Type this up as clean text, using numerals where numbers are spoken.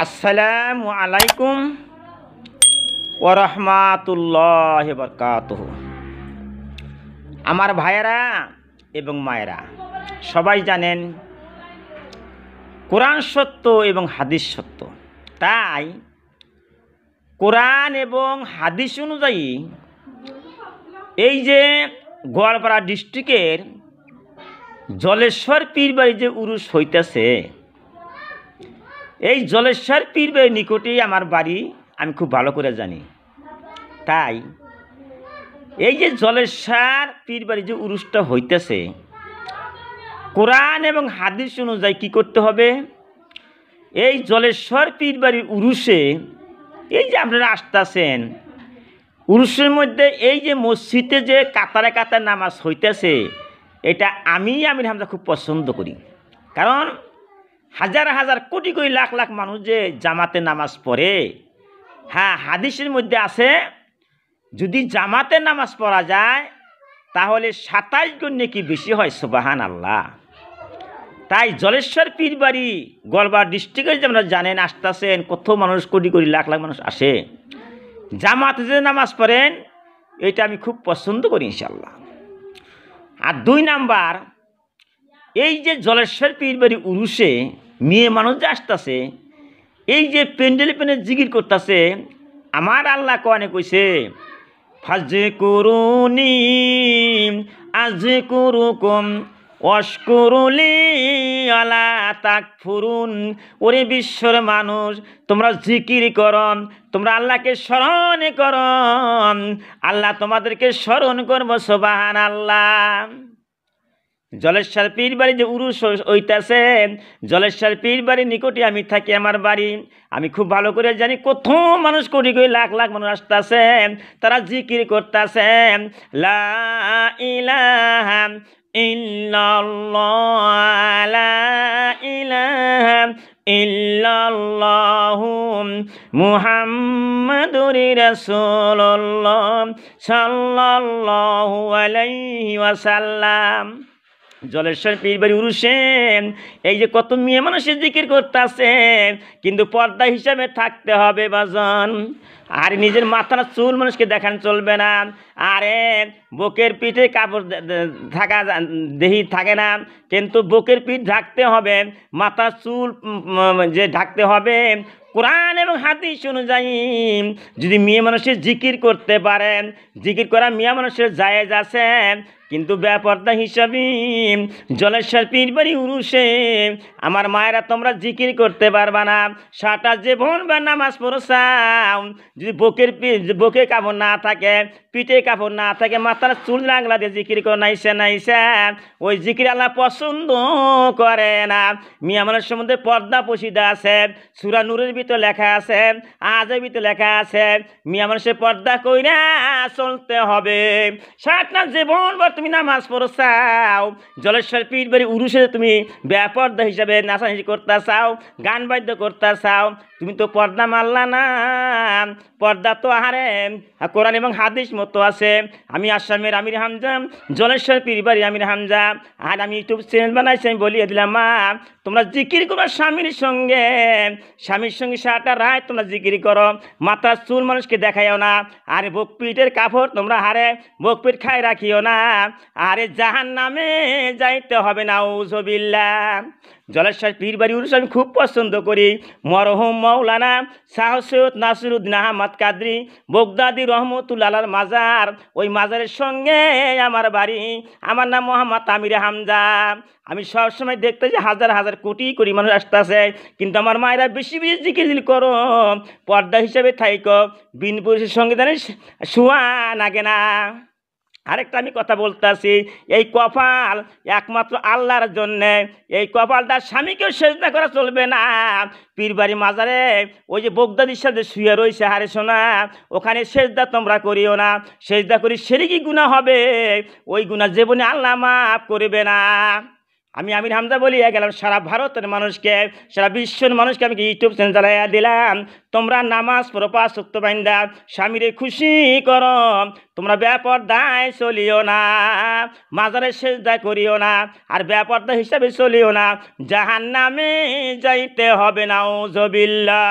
আসসালামু আলাইকুম ওয়া রাহমাতুল্লাহি ওয়া বারাকাতুহু। আমার ভাইয়েরা এবং মায়েরা সবাই জানেন কোরআন সত্য এবং হাদিস সত্য। তাই কোরআন এবং হাদিস অনুযায়ী এই যে গোয়ালপাড়া ডিস্ট্রিক্টের জলেশ্বর পীরবাড়ি যে উরুস হইতেছে, এই জলেশ্বর পীরবাড়ির নিকটেই আমার বাড়ি, আমি খুব ভালো করে জানি। তাই এই যে জলেশ্বর পীরবাড়ি যে উরুসটা হইতেছে, কোরআন এবং হাদিস অনুযায়ী কী করতে হবে? এই জলেশ্বর পীরবাড়ির উরুসে এই যে আপনারা আসতেছেন, উরুসের মধ্যে এই যে মসজিদে যে কাতারে কাতারে নামাজ হইতেছে, এটা আমির হামজা খুব পছন্দ করি। কারণ হাজার হাজার কোটি কোটি লাখ লাখ মানুষ যে জামাতে নামাজ পড়ে, হ্যাঁ, হাদিসের মধ্যে আছে যদি জামাতে নামাজ পড়া যায় তাহলে 27 গুণ নেকি বেশি হয়। সুবহান আল্লাহ। তাই জলেশ্বর পীরবাড়ি গোয়ালপাড়া ডিস্ট্রিক্টের যে আপনারা জানেন আসতেছেন, কত মানুষ কোটি কোটি লাখ লাখ মানুষ আসে, জামাতে যে নামাজ পড়েন এটা আমি খুব পছন্দ করি ইনশাল্লাহ। আর 2 নাম্বার, এই যে জলেশ্বর পীরবাড়ি উরুসে মেয়ে মানুষ যে আসতেছে, এই যে পেন্ডেলে জিকির করতেছে, আমার আল্লাহ কোরআনে কইছে ফাজকুরুনি আযকুরুকুম ওয়াশকুরুলি আলা তাকফুরুন। ওরে বিশ্বর মানুষ, তোমরা জিকির করো, তোমরা আল্লাহকে স্মরণ করো, আল্লাহ তোমাদেরকে স্মরণ করবো। সুবহানাল্লাহ। জলেশ্বর পীরবাড়ি যে উরুস হইতেছে, জলেশ্বর পীরবাড়ির নিকটে আমি থাকি, আমার বাড়ি, আমি খুব ভালো করে জানি কত মানুষ কোটি কোটি লাখ লাখ মানুষ আসতেছে, তারা জিকির করতেছে লা ইলাহা ইল্লাল্লাহ লা ইলাহা ইল্লাল্লাহু মুহাম্মাদুর রাসূলুল্লাহ সাল্লাল্লাহু আলাইহি ওয়াসাল্লাম। জলেশ্বর পীরবাড়ি উরুসে এই যে কত মেয়ে মানুষের জিকির করতেছে, কিন্তু পর্দা হিসাবে থাকতে হবে বাজন। আর নিজের মাথার চুল মানুষকে দেখান চলবে না। আরে বুকের পিঠে কাপড় থাকা দেহি থাকে না, কিন্তু বুকের পিঠ ঢাকতে হবে, মাথার চুল যে ঢাকতে হবে। কোরআন এবং হাদিস অনুযায়ী যদি মেয়ে মানুষের জিকির করতে পারেন, জিকির করা মেয়ে মানুষের জায়েজ আছে, কিন্তু বেপর্দা হিসাবে জলেশ্বর পীরবাড়ি উরুসে আমার মায়েরা তোমরা জিকির করতে পারবা না। সারা জীবন বা নামাজ পড়ছাও, যদি বুকে কাপড় না থাকে, পিঠে কাপড় না থাকে, মাথার চুল লাগলা দিয়ে জিকির করে নাইছে ওই জিকির আল্লাহ পছন্দ করে না। মিয়া মানুষের সম্বন্ধে পর্দা পশিদা আছে, সূরা নূরের ভিতরে লেখা আছে, আজের ভিতরে লেখা আছে, মিয়া মানুষের পর্দা কইরা চলতে হবে। সারা জীবন তুমি নামাজ পড়ছাও, জলেশ্বর পীরবাড়ি উরুসে তুমি বেপর্দা হিসাবে নাচানাচি করতে চাও, গান বাদ্য করতে চাও, তুমি তো পর্দা মারলা না। পর্দা তো আহারে কোরআন এবং হাদিস মতো আছে। আমি আসামের আমির হামজা, জলেশ্বর পীরবাড়ি আমির হামজা, আর আমি ইউটিউব চ্যানেল বানাইছি। আমি বলিয়ে দিলাম মা, তোমরা জিকির করো স্বামীর সঙ্গে সারাটা রাত তোমরা জিকির করো, মাথার চুল মানুষকে দেখাইও না, আরে বুক পিঠের কাপড় তোমরা হারে বুক পিঠ খাই রাখিও না, আরে জাহান্নামে যাইতে হবে না। নাউজুবিল্লাহ। জলেশ্বর পীরবাড়ি উরুস আমি খুব পছন্দ করি। মরহুম মাওলানা শাহ সৈয়দ নাসিরউদ্দিন আহমদ কাদরি বগদাদি রহমতুল্লাহর মাজার, ওই মাজারের সঙ্গে আমার বাড়ি। আমার নাম মোহাম্মদ আমির হামজা। আমি সবসময় দেখতে যে হাজার হাজার কোটি কোটি মানুষ আসতেছে, কিন্তু আমার মায়েরা বেশি বেশি জিকির করো, পর্দা হিসেবে থাইকো, বিন পুরুষের সঙ্গে জানিস শোয়া লাগে না। আরেকটা আমি কথা বলতে আসি, এই কপাল একমাত্র আল্লাহর জন্যে, এই কপালটা স্বামীকেও সেজদা করা চলবে না। পীরবাড়ি মাজারে ওই যে বগদাদির সাথে শুয়ে রয়েছে, হারে সোনা, ওখানে সেজদা তোমরা করিও না। সেজদা করি শিরকি গুনাহ হবে, ওই গুনাহ জীবনে আল্লাহ মাফ করবে না। আমি আমির হামজা বলিয়া গেলাম সারা ভারতের মানুষকে, সারা বিশ্বের মানুষকে আমি ইউটিউব চ্যানেল চালাইয়া দিলাম, তোমরা নামাজ পড়ো 5 ওয়াক্ত বাইন্দা, স্বামীরে খুশি করো, তোমরা বেপরদায় চলিও না, মাজারে সেজদা করিও না, আর বেপরদা হিসাবে চলিও না, জাহান্নামে যাইতে হবে নাউজুবিল্লাহ।